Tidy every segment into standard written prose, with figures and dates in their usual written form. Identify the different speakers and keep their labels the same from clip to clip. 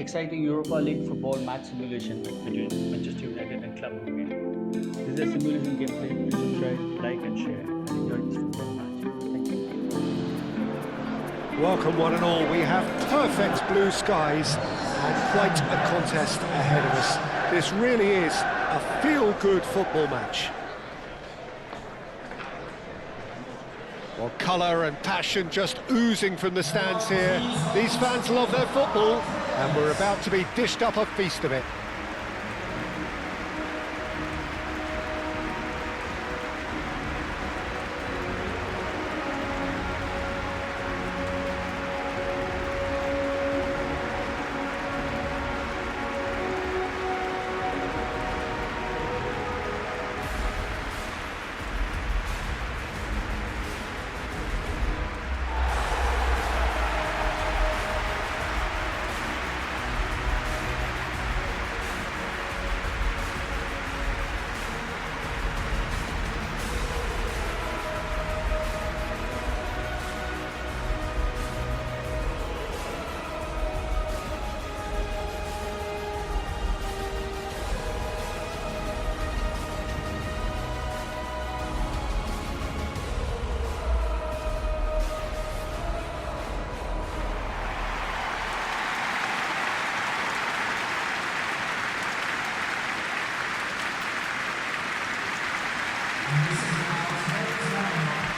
Speaker 1: exciting Europa League football match simulation between Manchester United and Club Brugge. This is a simulation gameplay. Please subscribe, like and share and enjoy this football match. Thank you.
Speaker 2: Welcome one and all. We have perfect blue skies and quite a contest ahead of us. This really is a feel-good football match. Well, colour and passion just oozing from the stands here. These fans love their football, and we're about to be dished up a feast of it.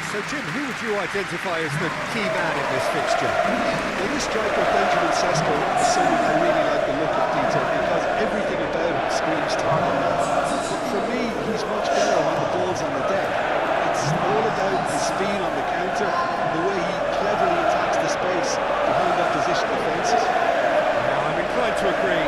Speaker 2: So Jim, who would you identify as the key man in this fixture?
Speaker 3: Well, this striker, Benjamin Sesko, is someone I really like the look of, Peter, because everything about him screams target. But for me, he's much better when the ball's on the deck. It's all about his speed on the counter and the way he cleverly attacks the space behind opposition defences.
Speaker 2: Now, I'm inclined to agree.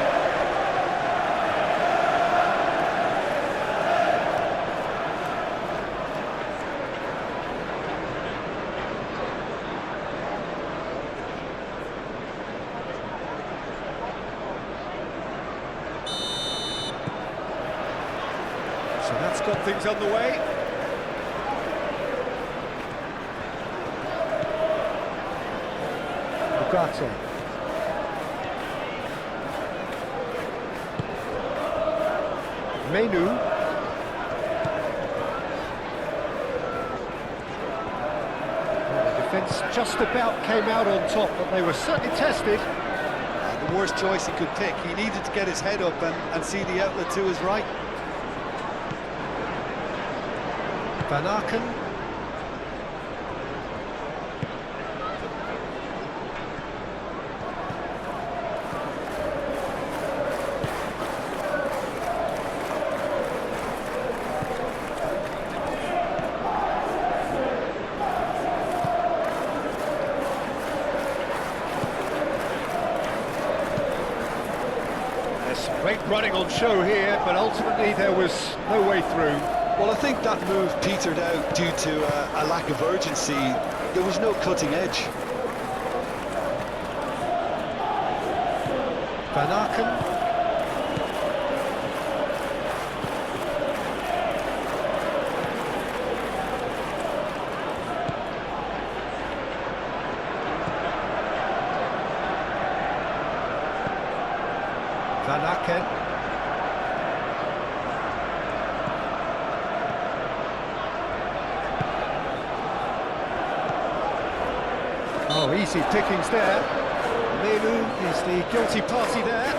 Speaker 2: So that's got things underway. Brugge. Menu. The defence just about came out on top, but they were certainly tested.
Speaker 3: The worst choice he could pick. He needed to get his head up and see the outlet to his right.
Speaker 2: Van Aken. There's great running on show here, but ultimately there was no way through.
Speaker 3: Well, I think that move petered out due to a lack of urgency. There was no cutting edge.
Speaker 2: Van Aken. Van Aken. Oh, easy pickings there. Menu is the guilty party there.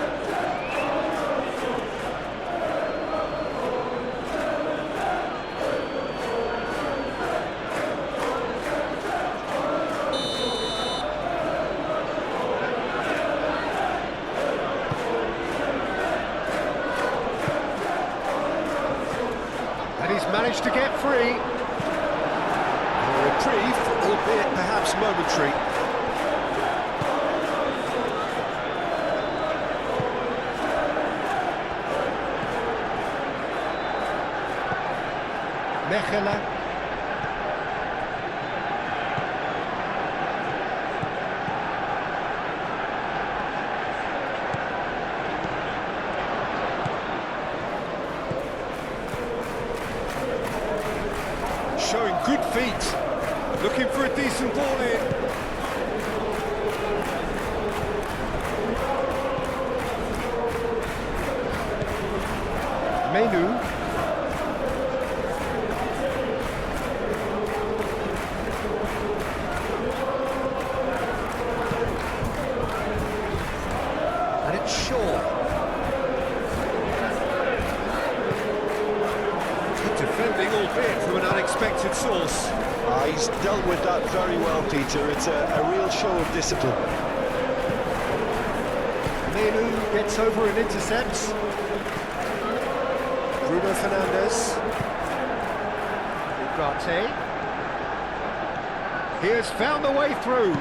Speaker 2: And he's managed to get free. A reprieve, albeit perhaps momentary. Mechelen. Showing good feet. Looking for a decent ball in. Menu. And it's Shaw. Good defending, albeit from an unexpected source.
Speaker 3: He's dealt with that very well, Peter. It's a real show of discipline.
Speaker 2: Menu gets over and intercepts. Bruno Fernandes. Brugge. He has found the way through.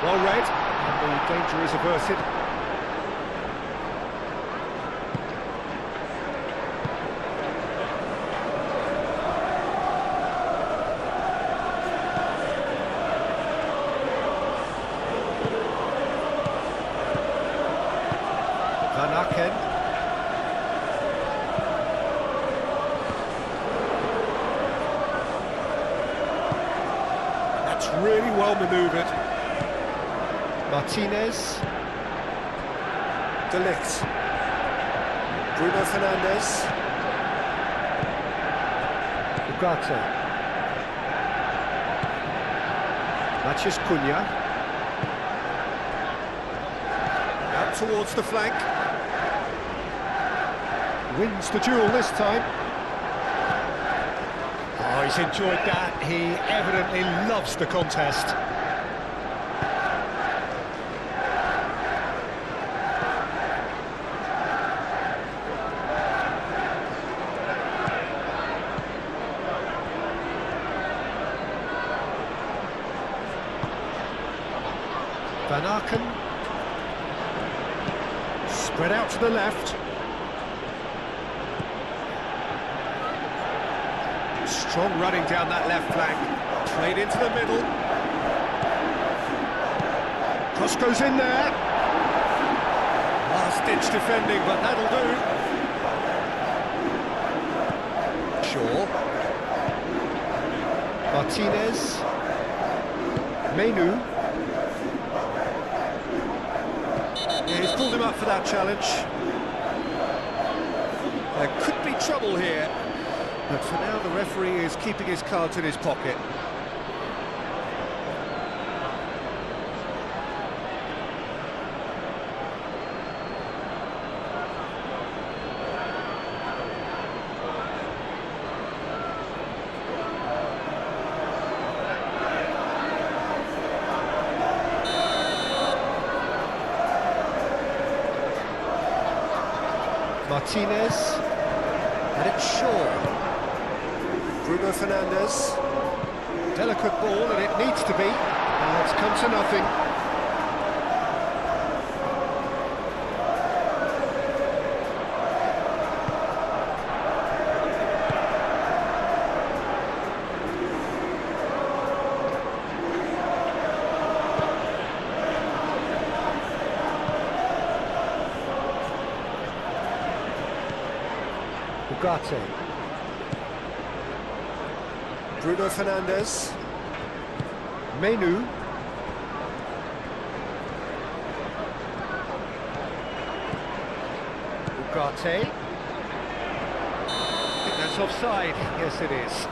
Speaker 2: Well read, and the danger is averted. Van Aken. That's really well manoeuvred. Martinez. De Ligt. Bruno Fernandes. Ugarte. Matheus Cunha. Out towards the flank. Wins the duel this time. Oh, he's enjoyed that. He evidently loves the contest. Van Aken. Spread out to the left. Strong running down that left flank. Played into the middle. Cross goes in there. Last-ditch defending, but that'll do. Shaw. Martinez. Menu. Yeah, he's pulled him up for that challenge. There could be trouble here. But for now, the referee is keeping his cards in his pocket. Martinez. And it's Shaw. Bruno Fernandes. Delicate ball, and it needs to be. Now it's come to nothing. Ugarte. Bruno Fernandes. Menu. Ugarte. I think that's offside. Yes, it is.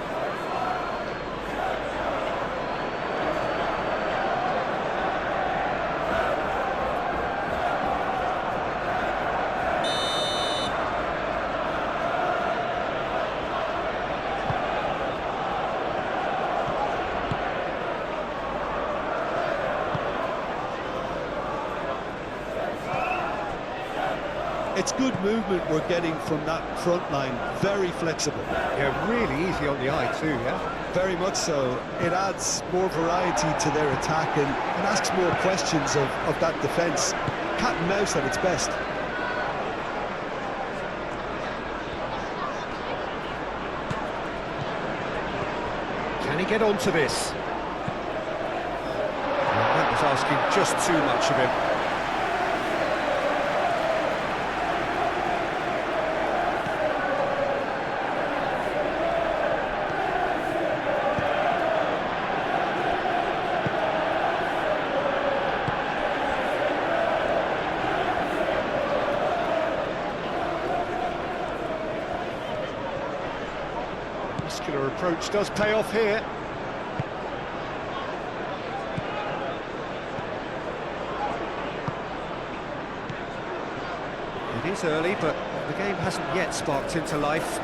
Speaker 3: It's good movement we're getting from that front line, very flexible.
Speaker 2: Yeah, really easy on the eye too, yeah?
Speaker 3: Very much so. It adds more variety to their attack and asks more questions of that defence. Cat and mouse at its best.
Speaker 2: Can he get onto this? That was asking just too much of him. muscular approach does pay off here. It is early, but the game hasn't yet sparked into life.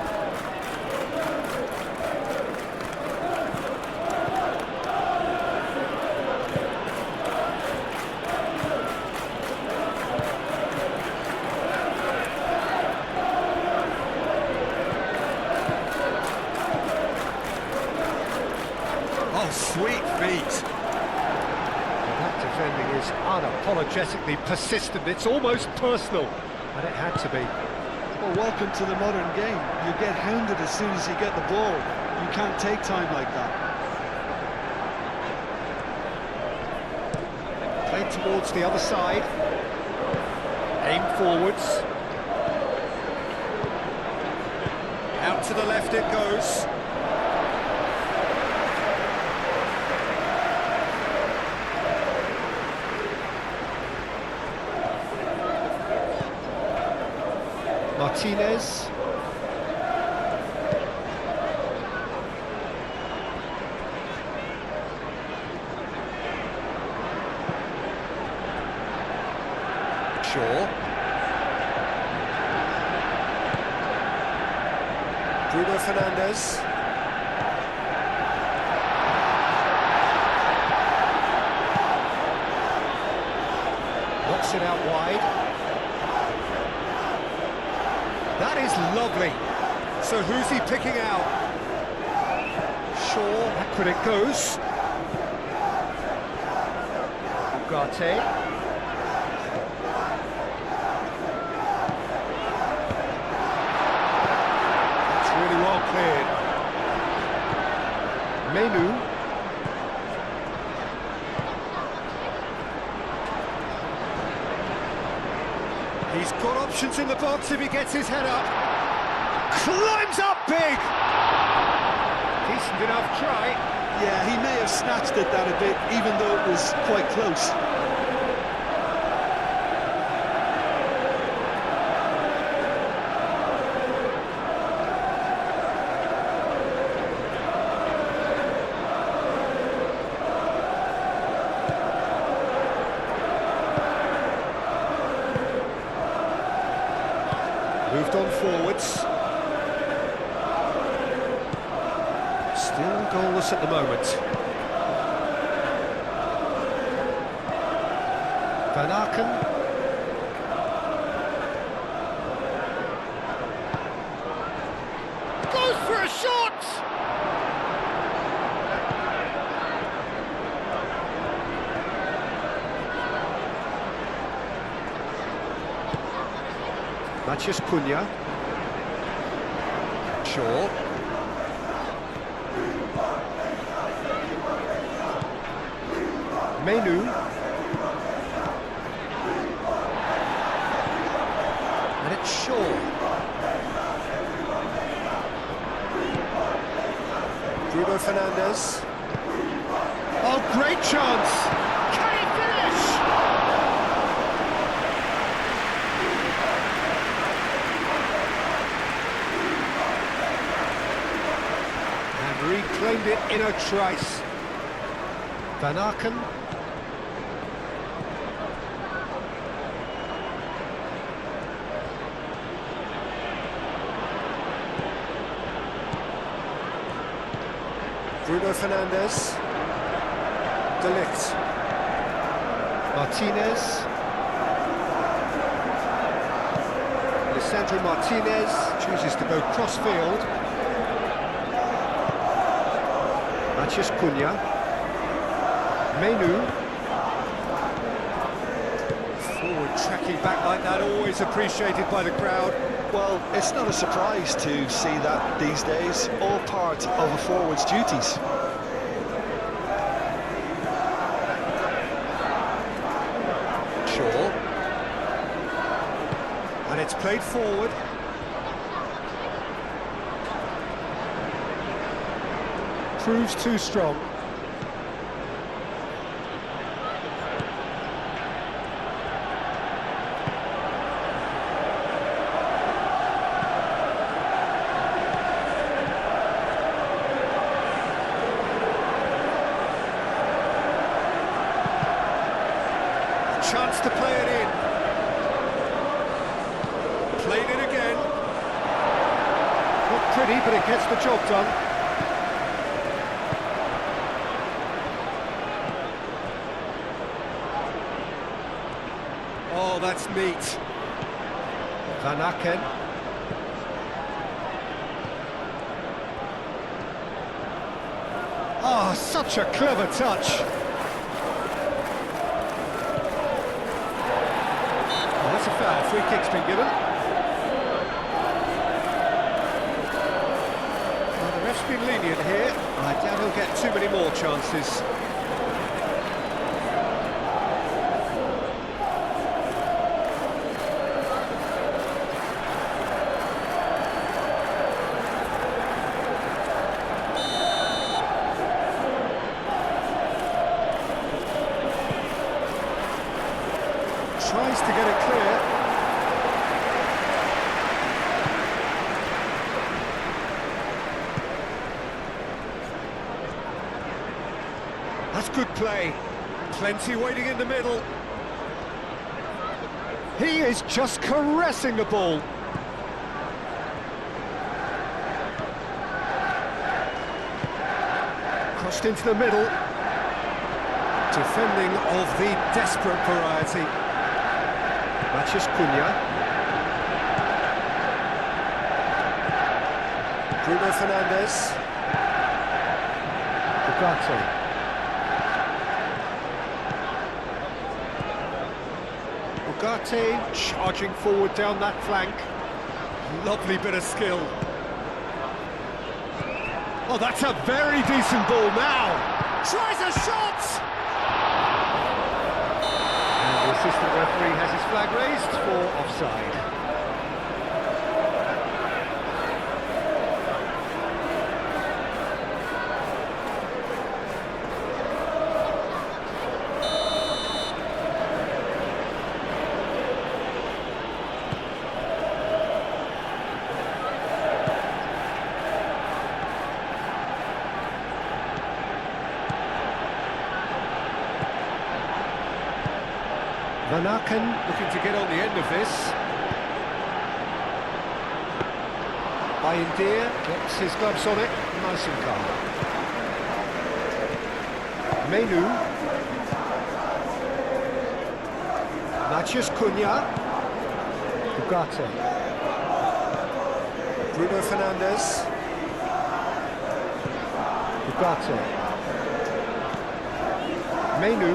Speaker 2: Oh, sweet feet. That defending is unapologetically persistent. It's almost personal, and it had to be.
Speaker 3: Well, welcome to the modern game. You get hounded as soon as you get the ball. You can't take time like that.
Speaker 2: Played towards the other side. Aim forwards. Out to the left it goes. Martinez. Shaw. Bruno Fernandes. Knocks it out wide. That is lovely. So who's he picking out? Shaw, back when it goes. Ugarte. That's really well cleared. Menu. He's got options in the box if he gets his head up. Climbs up big! Decent enough try.
Speaker 3: Yeah, he may have snatched at that a bit, even though it was quite close.
Speaker 2: Moved on forwards. Still goalless at the moment. Van Aken. Goes for a shot! Matheus Cunha. Shaw. Menu. And it's Shaw. Bruno Fernandes. Oh, great chance! Can he finish? Reclaimed it in a trice. Van Aken. Bruno Fernandes. De Ligt. Martinez. Lisandro Martinez chooses to go cross-field. Matheus Cunha. Menu. Forward tracking back like that, always appreciated by the crowd.
Speaker 3: Well, it's not a surprise to see that these days, all part of a forward's duties.
Speaker 2: Shaw. And it's played forward. Proves too strong. chance to play it in. Played it again. Not pretty, but it gets the job done. Oh, that's neat. Van Aken. Oh, such a clever touch. Oh, that's a foul. Free kick's been given. Well, the ref's been lenient here. I doubt he'll get too many more chances. Tries to get it clear. That's good play. Plenty waiting in the middle. He is just caressing the ball. Crossed into the middle. Defending of the desperate variety. Matches Cunha. Bruno Fernandes. Brugge. Brugge charging forward down that flank. Lovely bit of skill. Oh, that's a very decent ball now. Tries a shot! The assistant referee has his flag raised for offside. Van Aken looking to get on the end of this. Bayindir gets his gloves on it, nice and calm. Menu. Matches Cunha. Brugge. Bruno Fernandes. Brugge. Menu.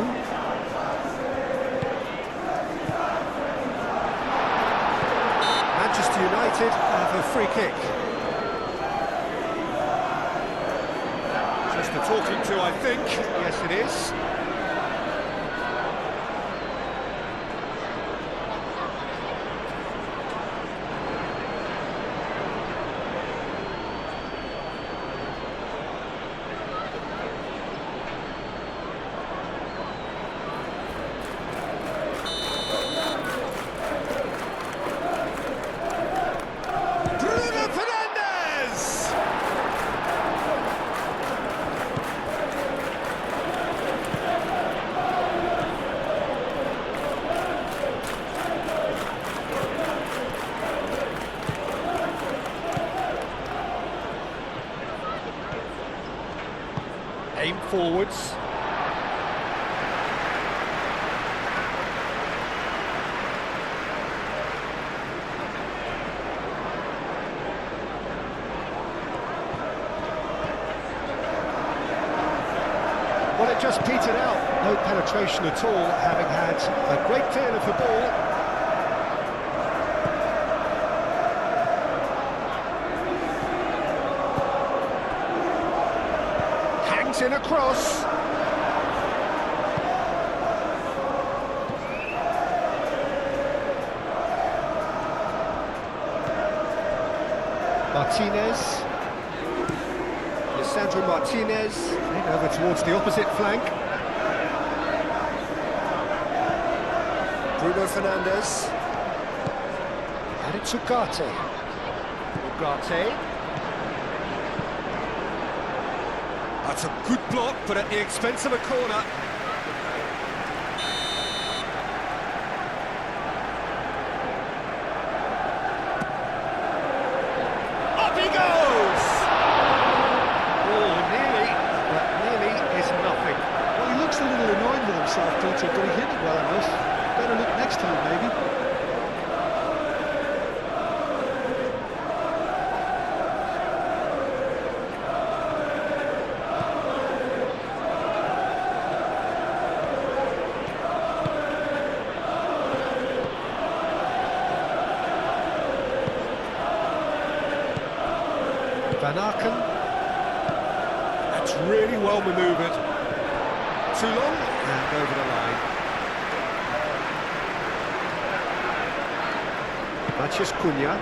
Speaker 2: Manchester United have a free kick. Just a talking to, I think. Yes, it is. Aim forwards. Well, it just petered out. No penetration at all, having had a great deal of the ball. In across. Martinez. Lisandro Martinez. Over towards the opposite flank. Bruno Fernandes. And it's Ugarte. Ugarte. That's a good block, but at the expense of a corner. Van Aken. That's really well manoeuvred. Too long and over the line. Maciej Cunha.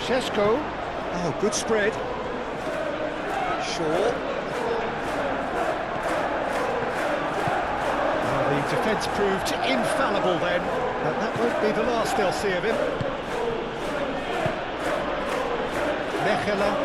Speaker 2: Šeško. Oh, good spread. Shaw. Oh, the defence proved infallible then, but that won't be the last they'll see of him. Mechelen.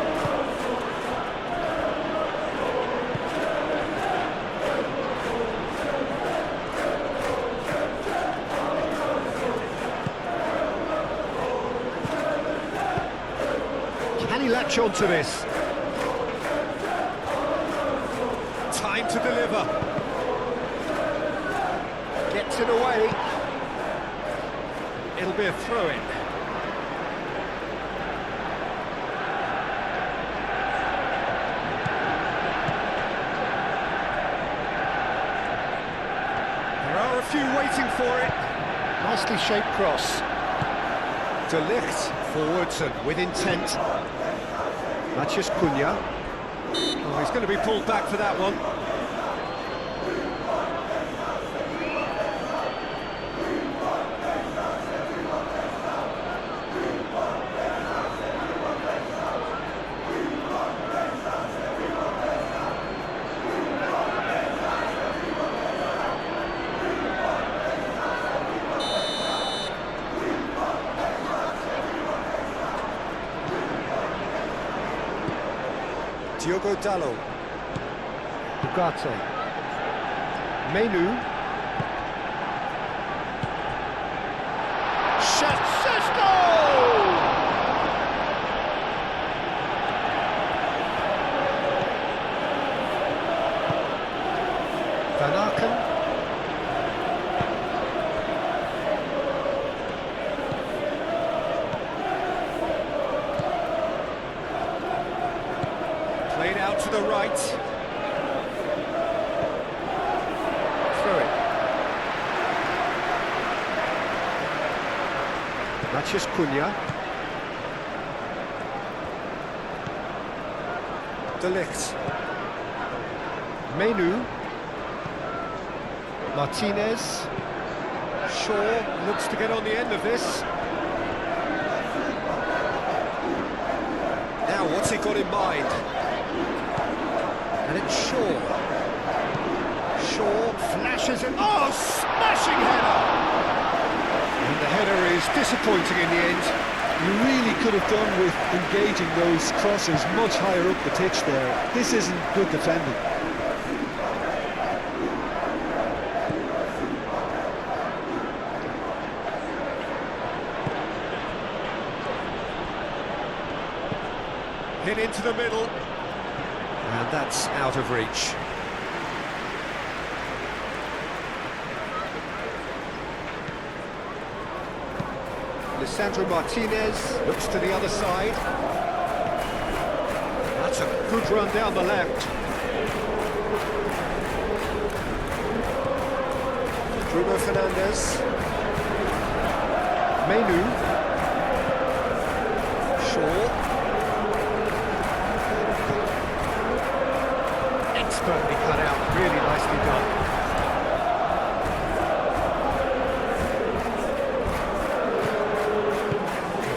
Speaker 2: Can he latch on to this? Time to deliver. Gets it away. It'll be a throw-in. There are a few waiting for it. Nicely shaped cross. De Ligt forwards and with intent. Maciej Cunha. Oh, he's going to be pulled back for that one. Diogo Dalot. Ugarte. Menu. Šeško! Van Aken. Played out to the right. Through it. Maciej Cunha. De Ligt. Menu. Martinez. Shaw looks to get on the end of this. Now, what's he got in mind? And it's Shaw. Shaw flashes and oh, smashing header! And the header is disappointing in the end.
Speaker 3: You really could have done with engaging those crosses much higher up the pitch there. This isn't good defending.
Speaker 2: Hit into the middle. And that's out of reach. Lisandro Martinez looks to the other side. That's a good run down the left. Bruno Fernandes. Menu. Shaw. Expertly cut out, really nicely done.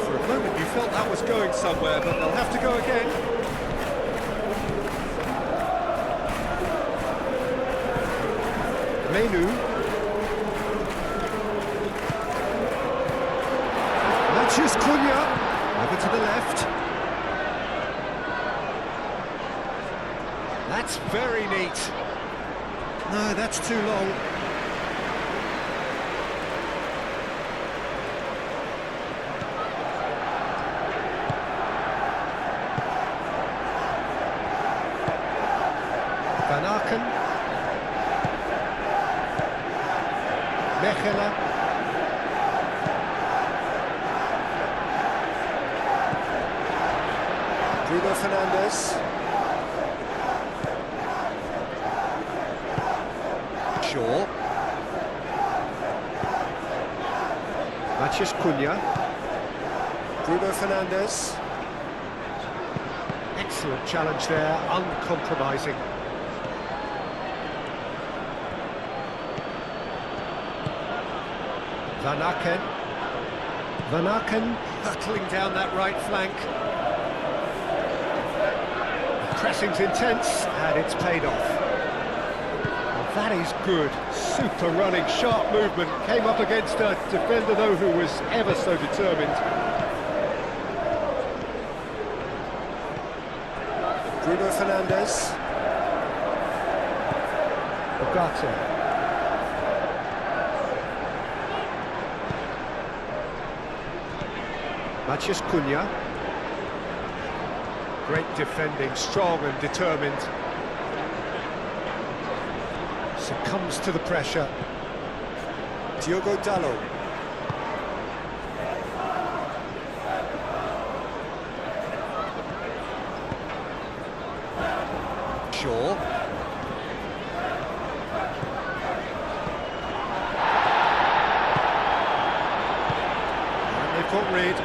Speaker 2: For a moment you felt that was going somewhere, but they'll have to go again. Menu. Maciej Cunha. Over to the left. That's very neat. No, that's too long. Van Aken. Mechelen. Bruno Fernandes. Shaw. Mathias Cunha. Bruno Fernandes. Excellent challenge there, uncompromising. Van Aken. Van Aken hurtling down that right flank. The pressing's intense, and it's paid off. Well, that is good. Super running, sharp movement. Came up against a defender, though, who was ever so determined. Bruno Fernandes. Brugge. Mathias Cunha. Great defending, strong and determined. Succumbs to the pressure. Diogo Dalot. Shaw. And they've got rid.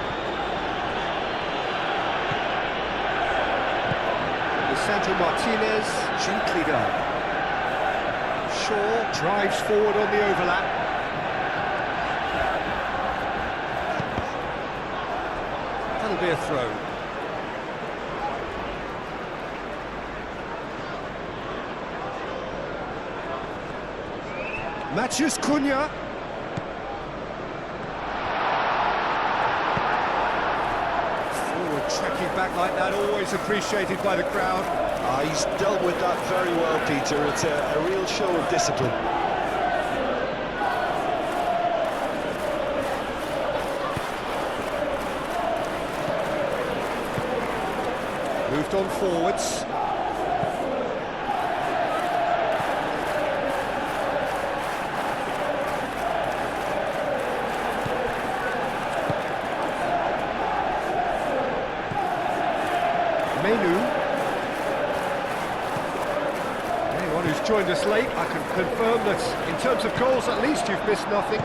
Speaker 2: Lisandro Martinez, gently done. Shaw drives forward on the overlap. That'll be a throw. Mathias Cunha. Forward tracking back like that, always appreciated by the crowd.
Speaker 3: He's dealt with that very well, Peter. It's a real show of discipline.
Speaker 2: Moved on forwards. Menu. Anyone who's joined us late, I can confirm that in terms of goals, at least you've missed nothing.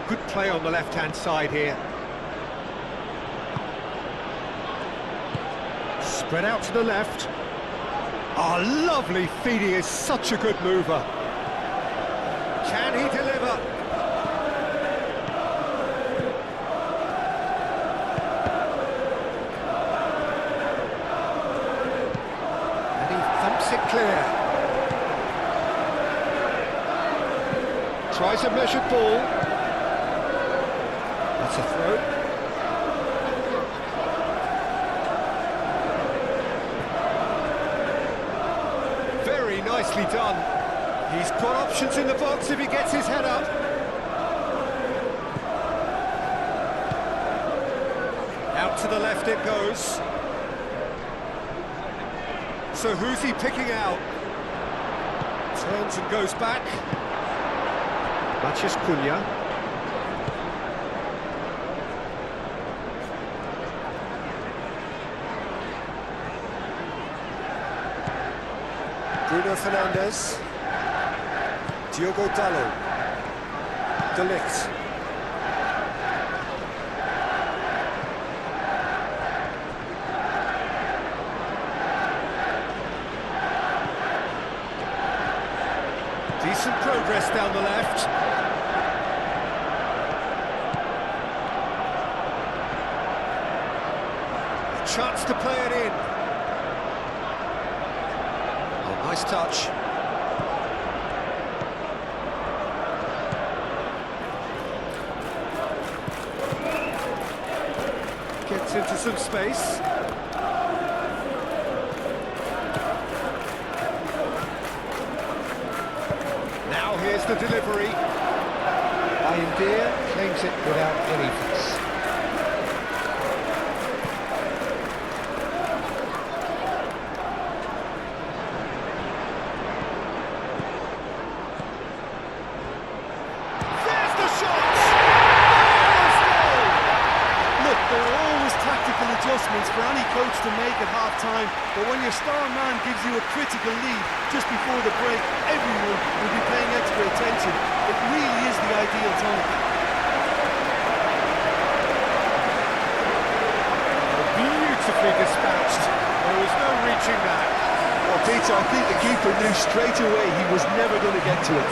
Speaker 2: Good play on the left-hand side here. Spread out to the left. Oh, lovely feed, he is such a good mover. Can he deliver? And he thumps it clear. Tries a measured ball. That's a throw. Nicely done. He's got options in the box if he gets his head up. Out to the left it goes. So who's he picking out? Turns and goes back. Mathias Cunha. Bruno Fernandes. Diogo Dalot. De Ligt. Decent progress down the left. A chance to play it in. Nice touch. Gets into some space. Now here's the delivery. Bayindir claims it without any fuss.
Speaker 3: Adjustments for any coach approach to make at half-time, but when your star man gives you a critical lead just before the break, everyone will be paying extra attention. It really is the ideal tonic.
Speaker 2: Beautifully dispatched. There was no reaching that.
Speaker 3: Well, Peter, I think the keeper knew straight away he was never going to get to it.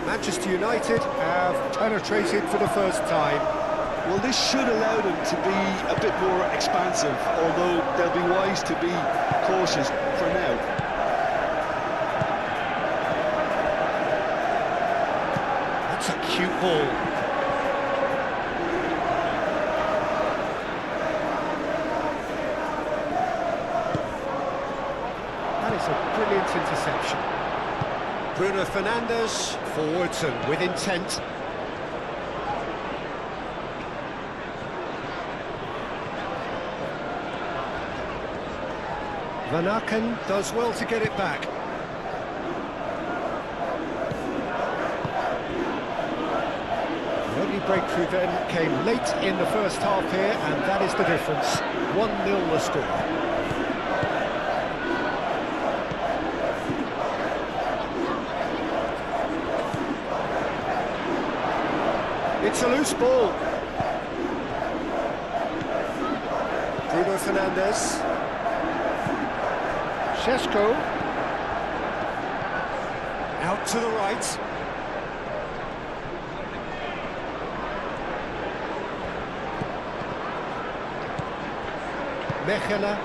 Speaker 2: Manchester United have penetrated for the first time.
Speaker 3: Well, this should allow them to be a bit more expansive, although they'll be wise to be cautious for now.
Speaker 2: That's a cute ball. That is a brilliant interception. Bruno Fernandes, forwards and with intent. Van Aken does well to get it back. The only breakthrough then came late in the first half here, and that is the difference. 1-0 the score. It's a loose ball. Bruno Fernandes. Šeško. Out to the right. Mechelen.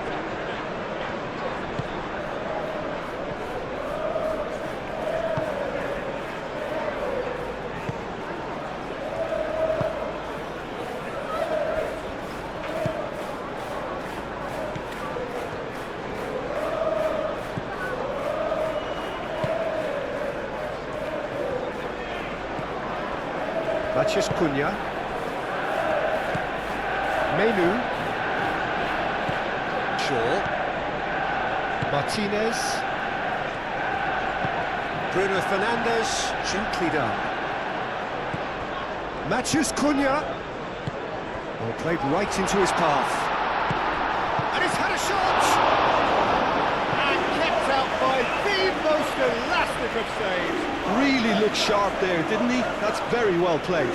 Speaker 2: Matheus Cunha. Menu. Shaw. Martinez. Bruno Fernandes. Gently done. Matheus Cunha. Well, played right into his path. And he's had a shot! And kept out by the most elastic of saves.
Speaker 3: Really looked sharp there, didn't he? That's very well played.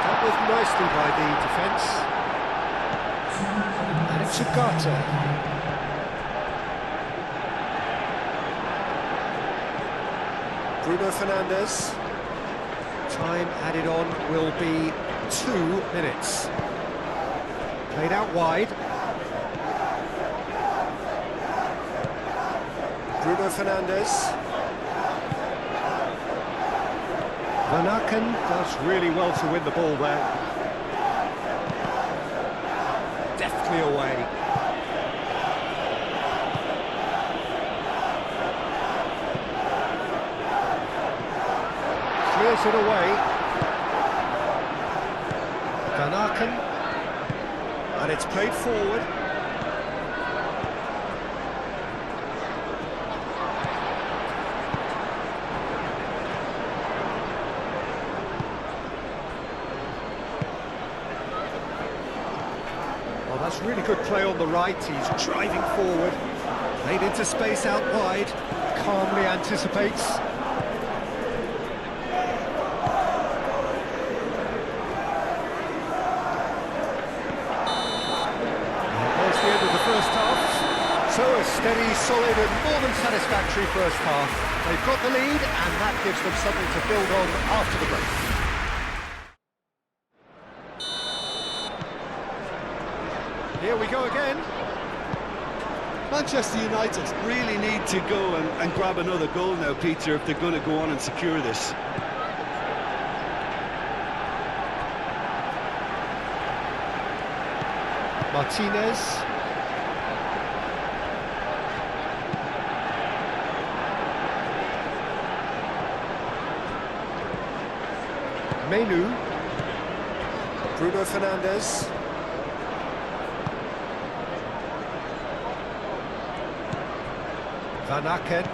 Speaker 2: That was nicely by the defence. And it's Ugarte. Bruno Fernandes. Time added on will be 2 minutes. Played out wide. Bruno Fernandes. Van Aken does really well to win the ball there. Deftly away. Clears it away. Van Aken. And it's played forward. Well, that's really good play on the right. He's driving forward. Played into space out wide. Calmly anticipates. And there's the end of the first half. So a Steady, solid and more than satisfactory first half. They've got the lead and that gives them something to build on after the break. Here we go again.
Speaker 3: Manchester United really need to go and grab another goal now, Peter, if they're going to go on and secure this.
Speaker 2: Martinez. Menu. Bruno Fernandes. Van Aken.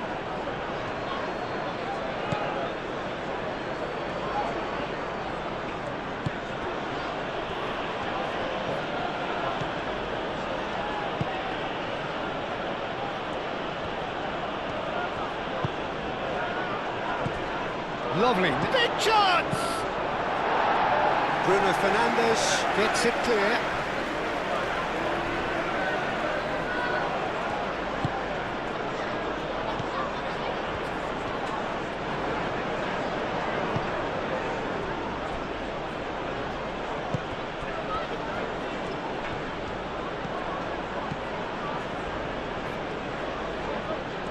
Speaker 2: Lovely. Big chance! Bruno Fernandes gets it clear.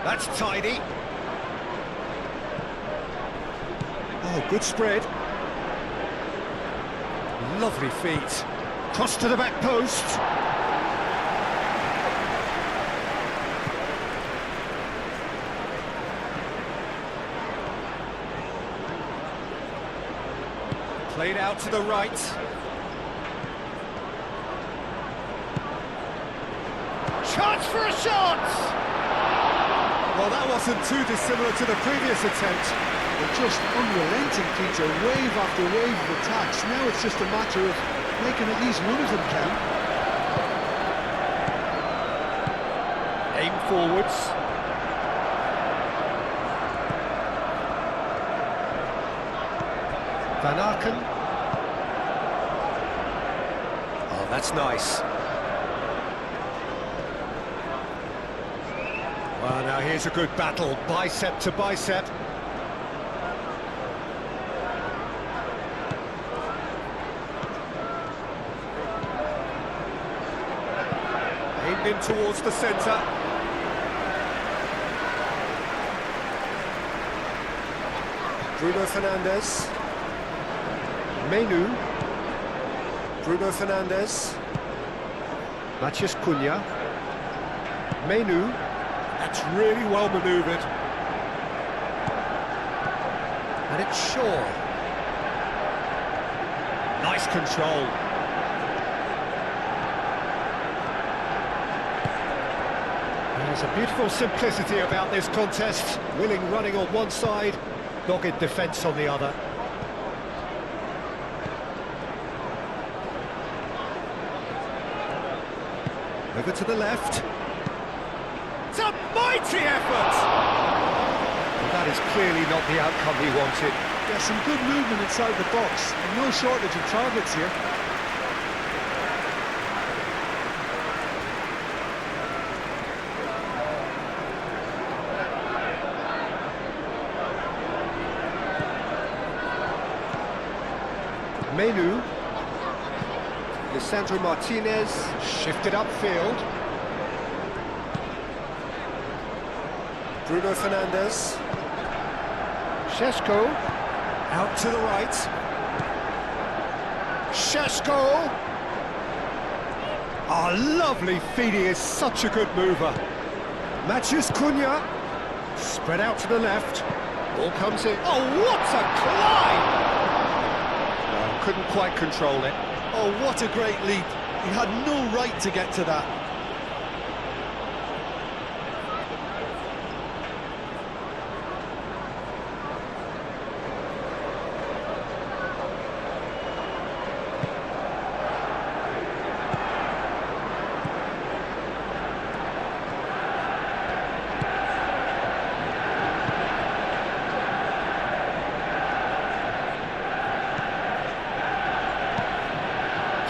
Speaker 2: That's tidy. Oh, good spread. Lovely feet. Cross to the back post. Played out to the right. Chance for a shot!
Speaker 3: Well, that wasn't too dissimilar to the previous attempt. They're just unrelenting, Peter, wave after wave of attacks. Now it's just a matter of making at least one of them count.
Speaker 2: Aim forwards. Van Aken. Oh, that's nice. Well, now here's a good battle, bicep to bicep. Aimed in towards the centre. Bruno Fernandes. Menu. Bruno Fernandes. Matheus Cunha. Menu. That's really well manoeuvred. And it's Shaw. Nice control. There's a beautiful simplicity about this contest. Willing running on one side, dogged defence on the other. Over to the left. It's a mighty effort! Well, that is clearly not the outcome he wanted.
Speaker 3: There's some good movement inside the box, and no shortage of targets here.
Speaker 2: Menu. Lisandro Martinez shifted upfield. Bruno Fernandes. Šeško. Out to the right. Šeško. Oh, lovely feet. He is such a good mover. Matheus Cunha. Spread out to the left. Ball comes in. Oh, what a climb! Oh, couldn't quite control it.
Speaker 3: Oh, what a great leap. He had no right to get to that.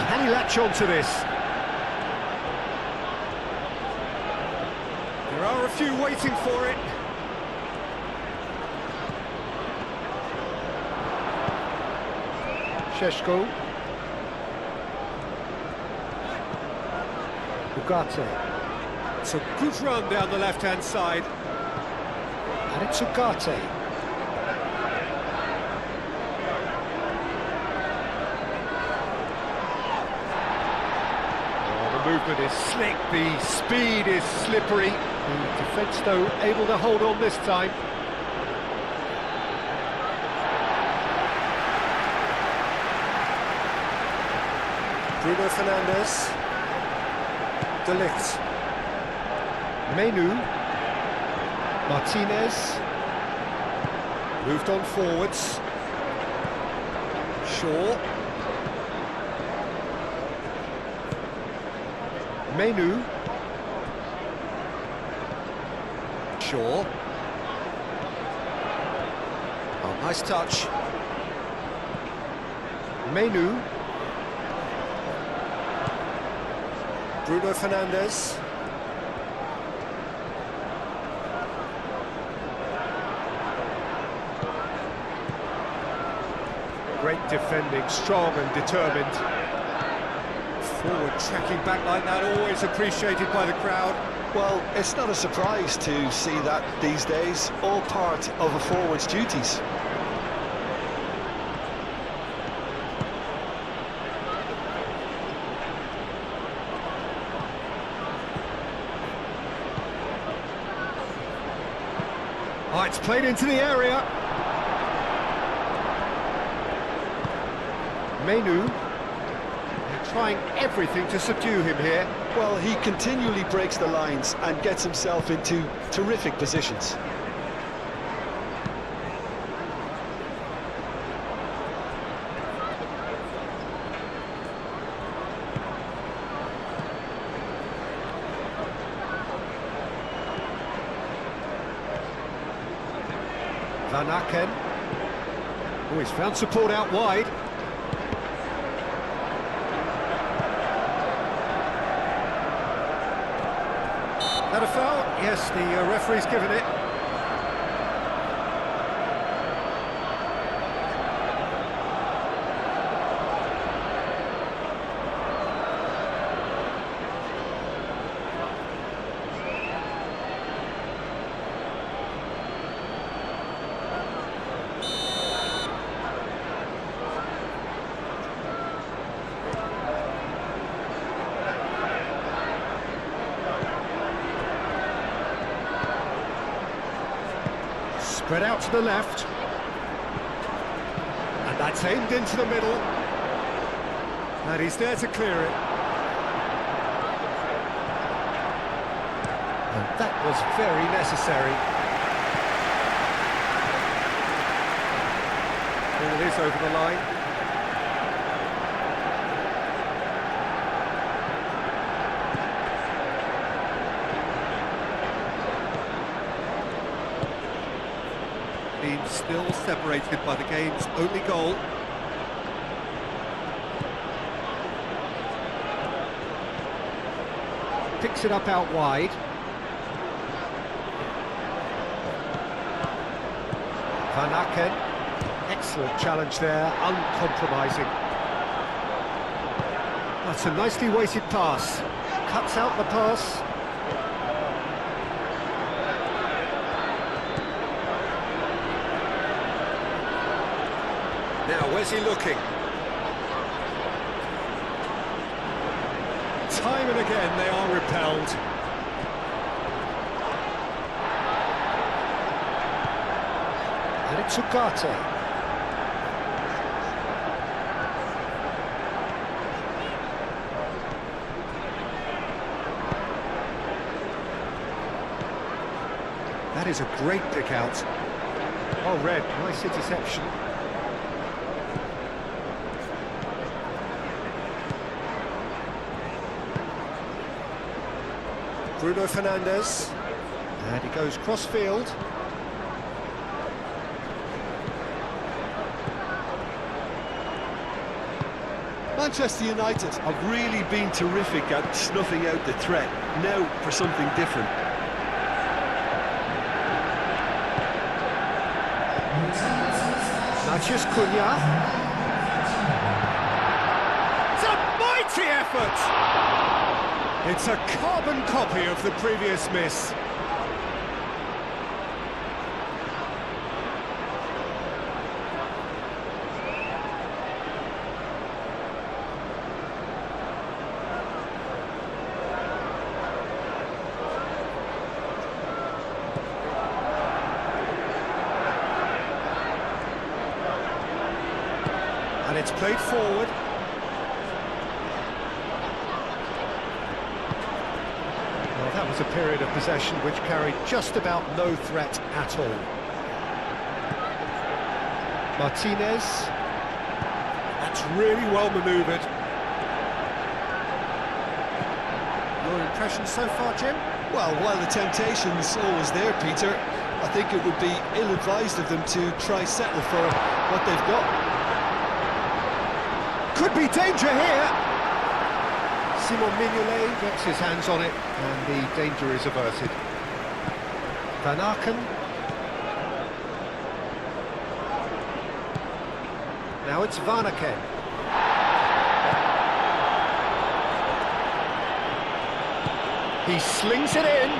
Speaker 2: Can he latch on to this?
Speaker 3: There
Speaker 2: a few waiting for it. Sheshko. Ugarte. It's a good run down the left-hand side. And it's Ugarte. Oh, the movement is slick, the speed is slippery. The defence, though, able to hold on this time. Bruno Fernandes. De Ligt. Menu. Martinez. Moved on forwards. Shaw. Menu. Shaw. Oh, nice touch. Menu. Bruno Fernandes. Great defending, strong and determined. Forward tracking back like that, always appreciated by the crowd.
Speaker 3: Well, it's not a surprise to see that these days, all part of a forward's duties.
Speaker 2: Oh, it's played into the area. Menu. They're trying everything to subdue him here.
Speaker 3: Well, he continually breaks the lines and gets himself into terrific positions.
Speaker 2: Van Aken. Oh, he's found support out wide. That a foul? Yes, the referee's given it. Spread out to the left. And that's aimed into the middle. And he's there to clear it. And that was very necessary. Ball is over the line. Still separated by the game's only goal. Picks it up out wide. Van Aken. Excellent challenge there, uncompromising. That's a nicely weighted pass. Cuts out the pass. Now, where's he looking? Time and again, they are repelled. And it's Ugarte. That is a great pick out. Oh, Red, nice interception. Bruno Fernandes, and he goes cross-field.
Speaker 3: Manchester United have really been terrific at snuffing out the threat. Now for something different.
Speaker 2: Matheus Cunha. It's a mighty effort! It's a carbon copy of the previous miss. And it's played forward. Well, that was a period of possession which carried just about no threat at all. Martinez. That's really well manoeuvred. Your impression so far, Jim?
Speaker 3: Well, while the temptation's always there, Peter, I think it would be ill-advised of them to try settle for what they've got.
Speaker 2: Could be danger here. Simon Mignolet gets his hands on it, and the danger is averted. Van Aken. Now it's Van Aken. He slings it in.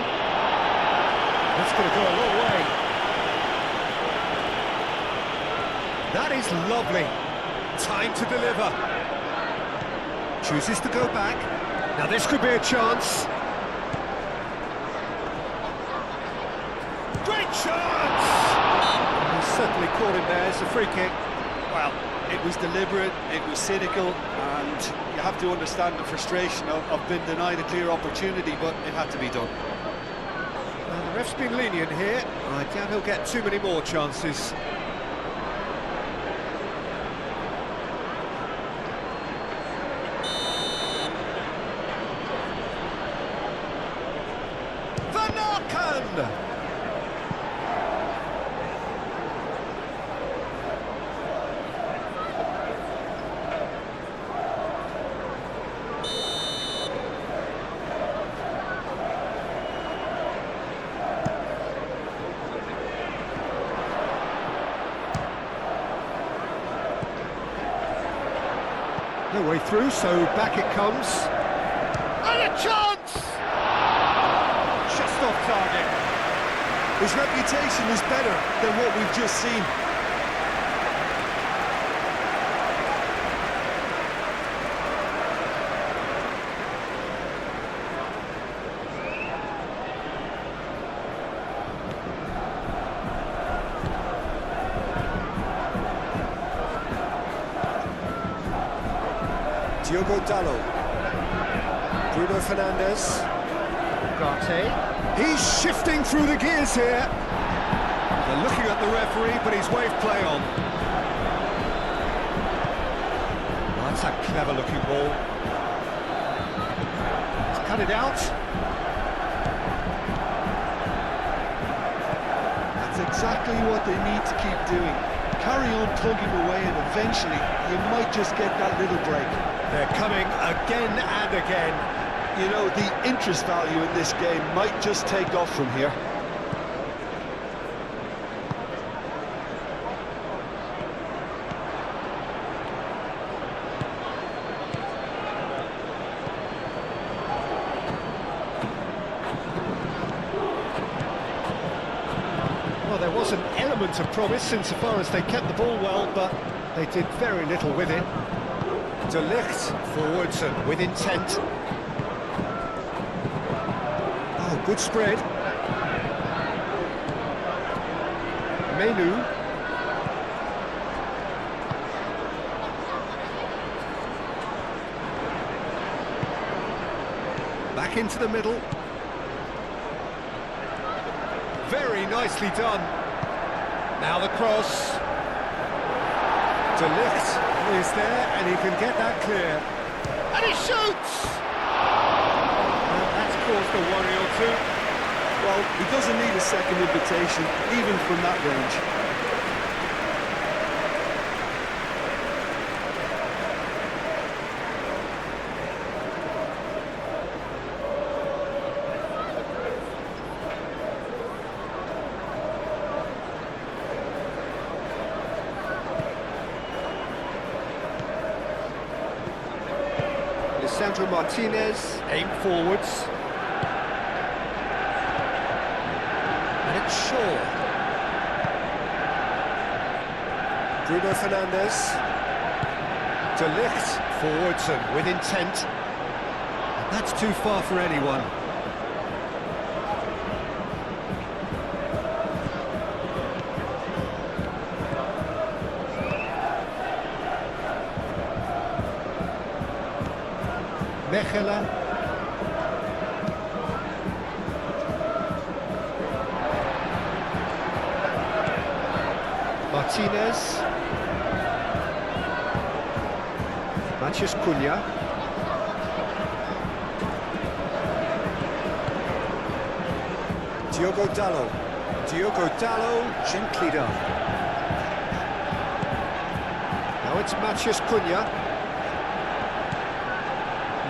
Speaker 2: That's going to go a long way. That is lovely. Time to deliver. Chooses to go back. Now this could be a chance. Great chance! He's certainly caught him there. It's a free kick.
Speaker 3: Well, it was deliberate, it was cynical, and you have to understand the frustration of being denied a clear opportunity, but it had to be done.
Speaker 2: Well, the ref's been lenient here. I doubt he'll get too many more chances. No way through, so back it comes. And a chance! Just off target.
Speaker 3: His reputation is better than what we've just seen.
Speaker 2: Diogo Dallo. Bruno Fernandes. Ugarte. He's shifting through the gears here. They're looking at the referee, but he's waved play on. Oh, that's a clever-looking ball. He's cut it out.
Speaker 3: That's exactly what they need to keep doing. Carry on plugging away, and eventually you might just get that little break.
Speaker 2: They're coming again and again.
Speaker 3: You know, the interest value in this game might just take off from here.
Speaker 2: Well, there was an element of promise insofar as they kept the ball well, but they did very little with it. De Ligt forwards and with intent. Oh, good spread. Menu. Back into the middle. Very nicely done. Now the cross. De Ligt is there, and he can get that clear. And he shoots! That's caused a worry or two.
Speaker 3: Well, he doesn't need a second invitation, even from that range.
Speaker 2: Sandro Martinez, aim forwards. And it's Shaw. Bruno Fernandes. De Ligt, forwards and with intent. And that's too far for anyone. Mechelen. Martinez. Matheus Cunha. Diogo Dalot. Diogo Dalot, gently done. Now it's Matheus Cunha.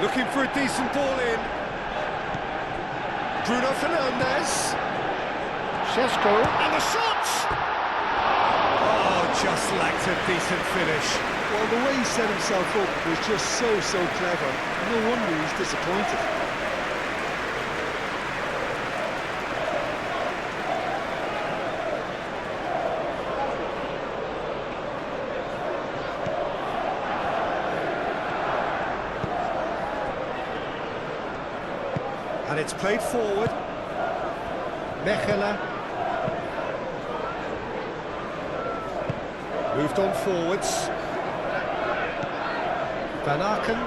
Speaker 2: Looking for a decent ball in. Bruno Fernandes. Šeško. And the shot! Oh, just lacked a decent finish.
Speaker 3: Well, the way he set himself up was just so clever. No wonder he's disappointed.
Speaker 2: And it's played forward. Mechelen. Moved on forwards. Van Aken.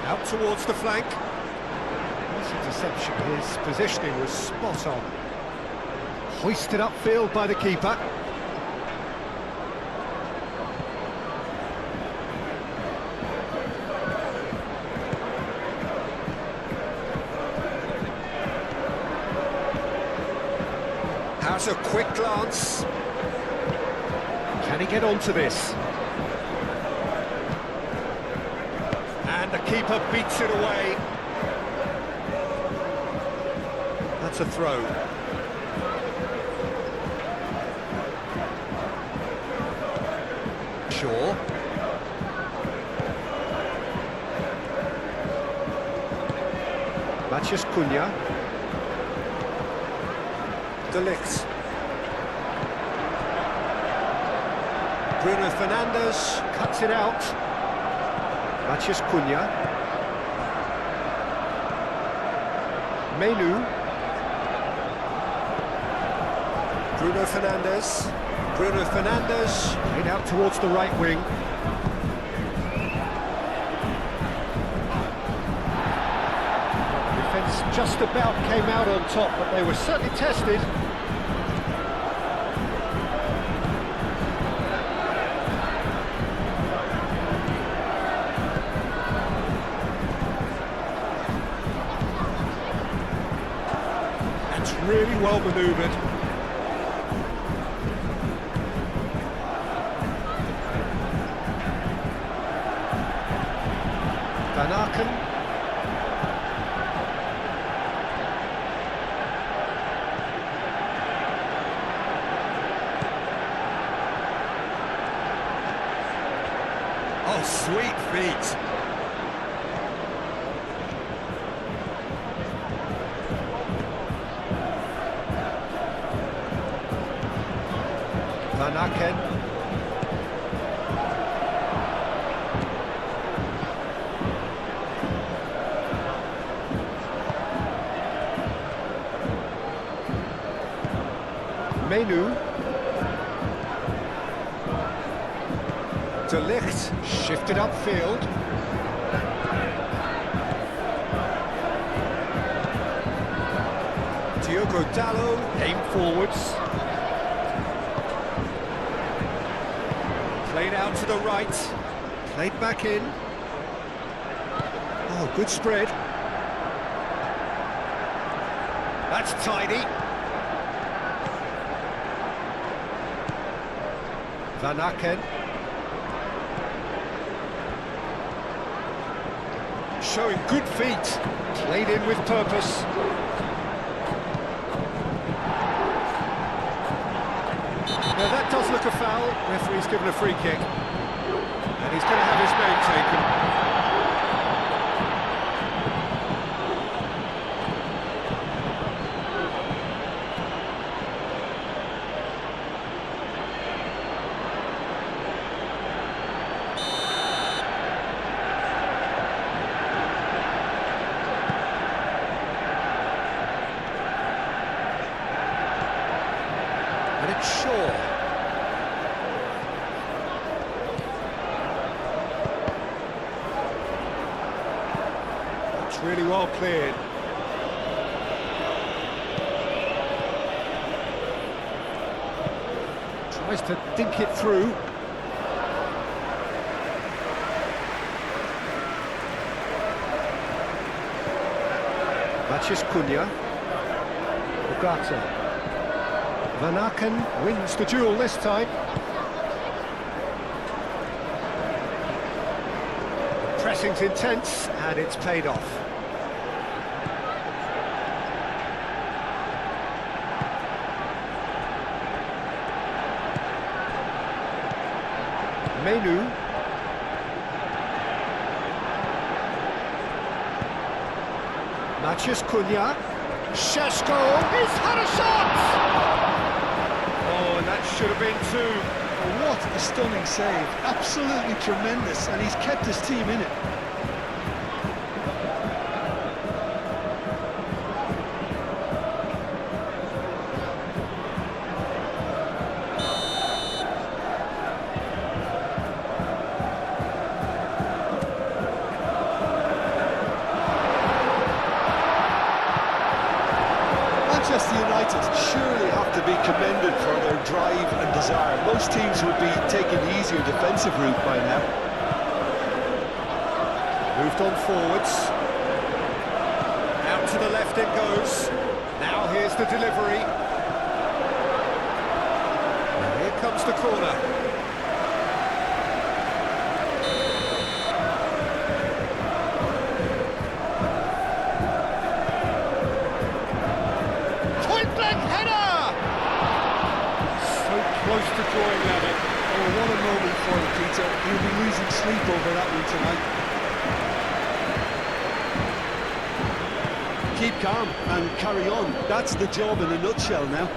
Speaker 2: Out towards the flank. This interception, his positioning was spot on. Hoisted upfield by the keeper. Has a quick glance. Can he get onto this? And the keeper beats it away. That's a throw. Shaw. Matheus Cunha. De Ligt. Bruno Fernandes cuts it out. Matheus Cunha. Menu. Bruno Fernandes. Bruno Fernandes. Played out towards the right wing. Defence just about came out on top, but they were certainly tested. That's really well manoeuvred. Van Aken. Oh, sweet feet. Van Aken. Menu. De Ligt shifted upfield. Diogo Dalot aim forwards. Played out to the right. Played back in. Oh, good spread. That's tidy. Van Aken. Showing good feet. Played in with purpose. Now that does look a foul. Referee's given a free kick. And he's going to have his name taken. And it's Shaw. It's really well cleared. Tries to dink it through. Matches Cunha. Brugge. Van Aken wins the duel this time. The pressing's intense and it's paid off. Menu. Matches Cunha. Sheshko. He's had a shot! Oh, and that should have been two.
Speaker 3: Oh, what a stunning save. Absolutely tremendous, and he's kept his team in it. Manchester United surely have to be commended for their drive and desire. Most teams would be taking the easier defensive route by now.
Speaker 2: Moved on forwards. Out to the left it goes. Now here's the delivery. And here comes the corner. Close to drawing level.
Speaker 3: Oh, what a moment for him, Peter. He'll be losing sleep over that one tonight. Keep calm and carry on. That's the job in a nutshell now.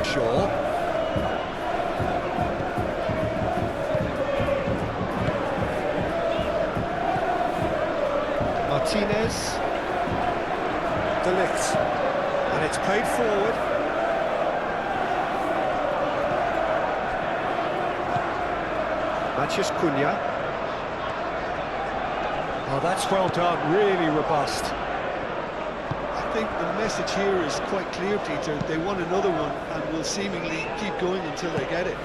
Speaker 2: Shaw. Martinez. Delict, and it's played forward. Matches Cunha. Oh, that's well done, really robust.
Speaker 3: I think the message here is quite clear, Peter. They want another one and will seemingly keep going until they get it.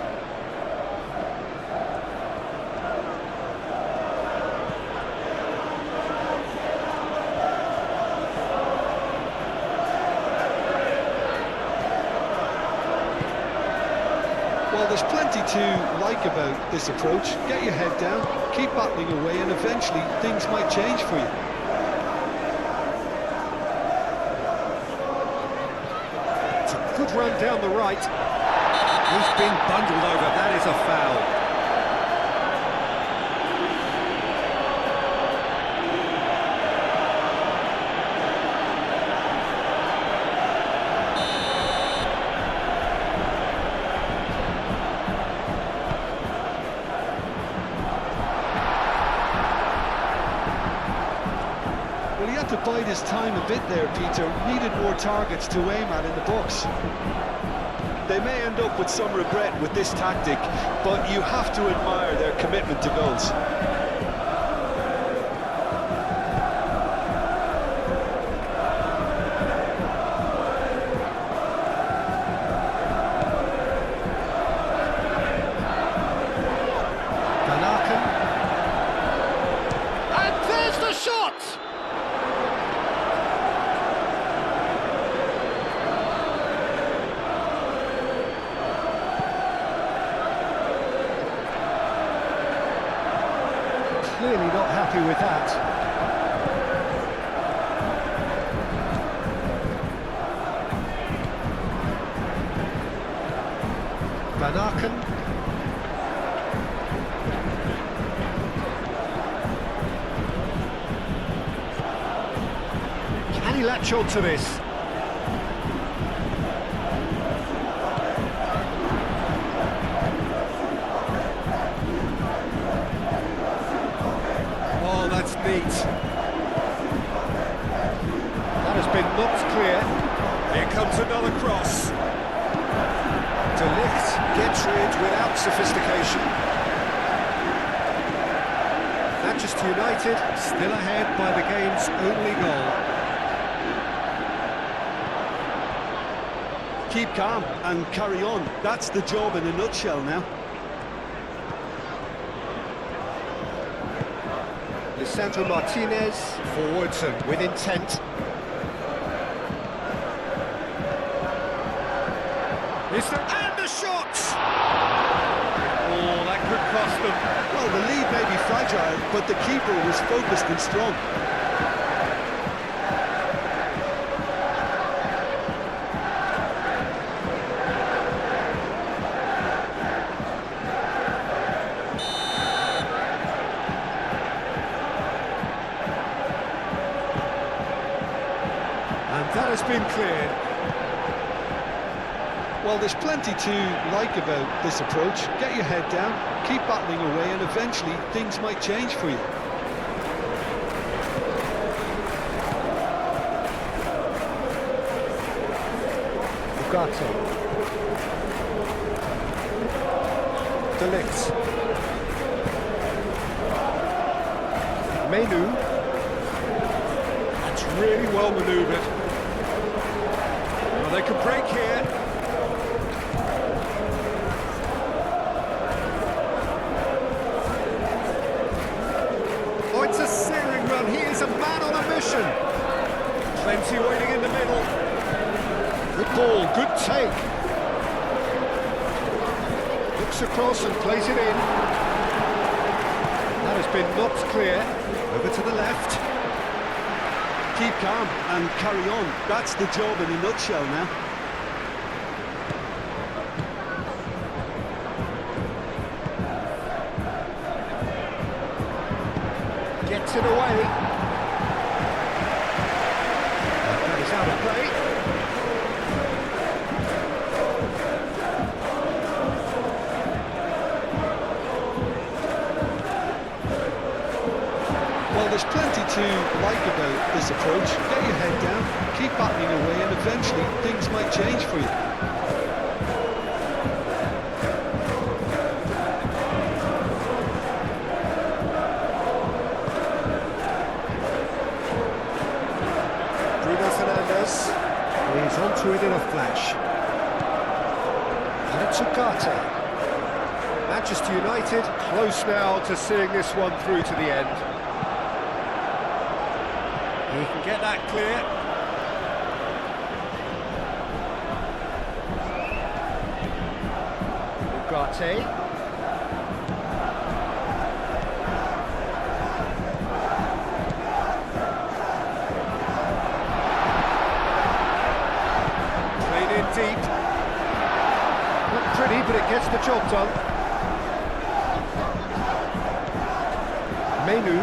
Speaker 3: Well, there's plenty to like about this approach. Get your head down, keep battling away, and eventually things might change for you.
Speaker 2: It's a good run down the right. He's been bundled over, that is a foul.
Speaker 3: Well, he had to bide his time a bit there, Peter. Needed more targets to aim at in the box. They may end up with some regret with this tactic, but you have to admire their commitment to goals.
Speaker 2: Van Aken. And there's the shot! Clearly not happy with that. Van Aken. Can he latch on to this?
Speaker 3: Oh, that's neat.
Speaker 2: That has been knocked clear.
Speaker 3: Here comes another cross.
Speaker 2: De Ligt gets rid without sophistication. Manchester United still ahead by the game's only goal.
Speaker 3: Keep calm and carry on. That's the job in a nutshell now.
Speaker 2: Lisandro Martinez forwards and with intent. And the shot!
Speaker 3: Oh, that could cost them. Well, the lead may be fragile, but the keeper was focused and strong.
Speaker 2: And that has been cleared.
Speaker 3: Well, there's plenty to like about this approach. Get your head down, keep battling away, and eventually things might change for you.
Speaker 2: Brugge. De Ligt. Menu. That's really well manoeuvred. Well, they can break here. Oh, it's a searing run. He is a man on a mission. Plenty waiting in the middle. Good ball, good take. Looks across and plays it in. That has been knocked clear. Over to the left.
Speaker 3: Keep calm and carry on. That's the job in a nutshell now.
Speaker 2: Gets it away. That is out of play.
Speaker 3: Well, there's plenty to like about this approach. Get your head down, keep battling away, and eventually things might change for you.
Speaker 2: He's onto it in a flash. And it's Ugarte. Manchester United close now to seeing this one through to the end. He can get that clear. Ugarte. Deep. Not pretty, but it gets the job done. Menu.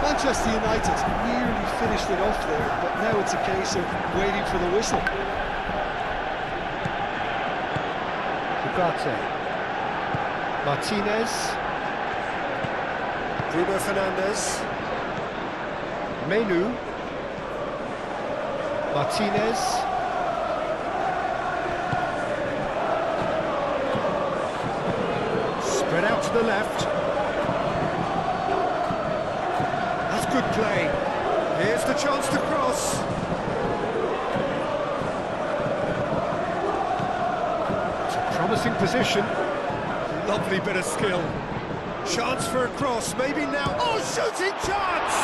Speaker 3: Manchester United nearly finished it off there, but now it's a case of waiting for the whistle.
Speaker 2: Ugarte. Martinez. Bruno Fernandes. Menu. Martinez. Spread out to the left. That's good play. Here's the chance to cross. It's a promising position. Lovely bit of skill. Chance for a cross, maybe now. Oh, shooting chance!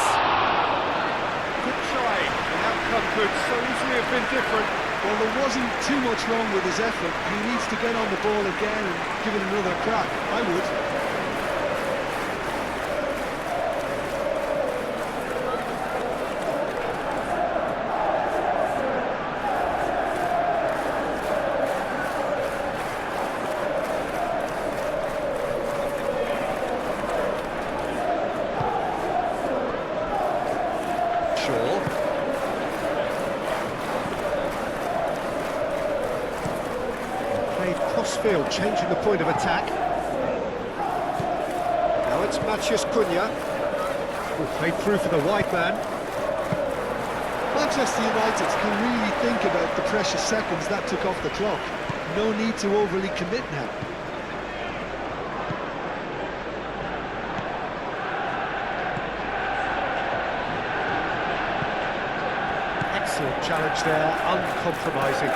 Speaker 2: Good try. The outcome could so easily have been different.
Speaker 3: Well, there wasn't too much wrong with his effort. He needs to get on the ball again and give it another crack. I would.
Speaker 2: cross-field, changing the point of attack. Now it's Matthias Cunha, who played through for the white man.
Speaker 3: Manchester United can really think about the precious seconds that took off the clock. No need to overly commit now.
Speaker 2: Excellent challenge there, uncompromising.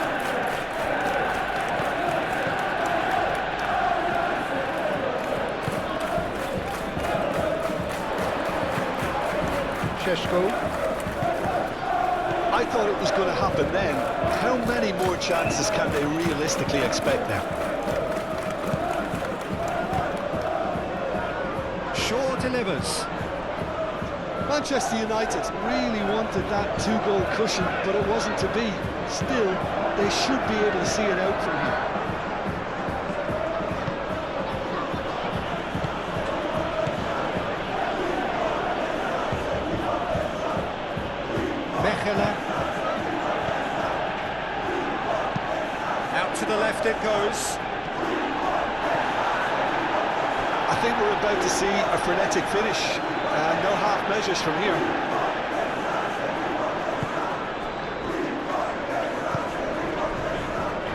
Speaker 2: Sheshko.
Speaker 3: I thought it was going to happen then. How many more chances can they realistically expect now?
Speaker 2: Shaw delivers.
Speaker 3: Manchester United really wanted that two-goal cushion, but it wasn't to be. Still, they should be able to see it out from here.
Speaker 2: Out to the left it goes.
Speaker 3: I think we're about to see a frenetic finish. No half measures from here.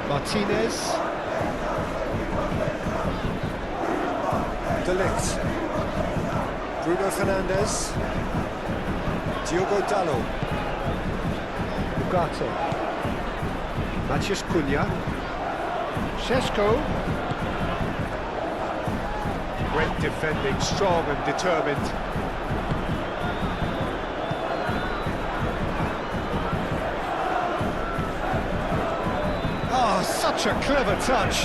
Speaker 2: Martinez. De Ligt. Bruno Fernandes. Diogo Dalot. Ugarte. Matthias Cunha. Šeško. Great defending, strong and determined. Oh, such a clever touch.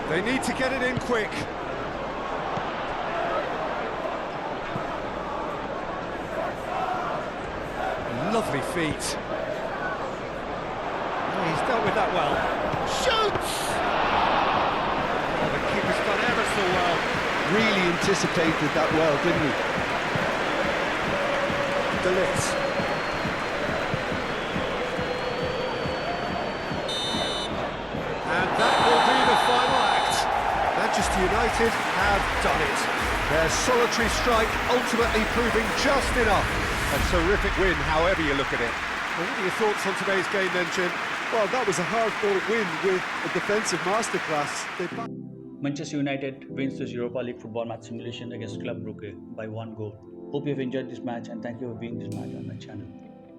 Speaker 2: They need to get it in quick. Lovely feet. Oh, he's dealt with that well. Shoots! Oh, the keeper's done ever so well.
Speaker 3: Really anticipated that well, didn't he?
Speaker 2: De Ligt. And that will be the final act. Manchester United have done it. Their solitary strike ultimately proving just enough. A terrific win, however you look at it. Well, what are your thoughts on today's game then, Jim?
Speaker 3: Well, that was a hard-fought win with a defensive masterclass.
Speaker 1: Manchester United wins this Europa League football match simulation against Club Brugge by 1 goal. Hope you have enjoyed this match and thank you for viewing this match on my channel.